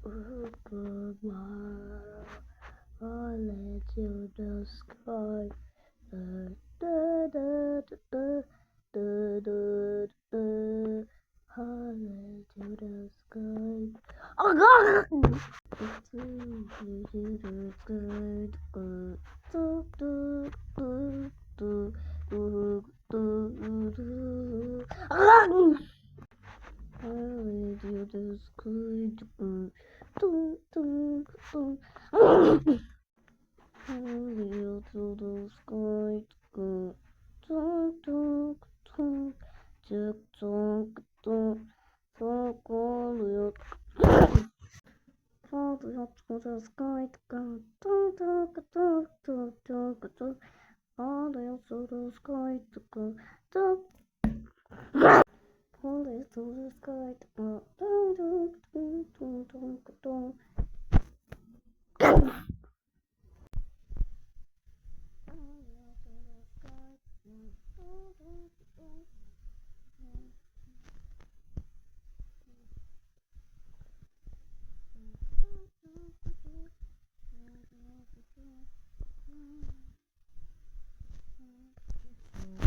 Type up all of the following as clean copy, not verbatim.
Open my eyes to the sky. Da da da da da da da. Eyes to the sky. Oh God! To the sky.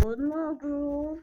Good night, bro.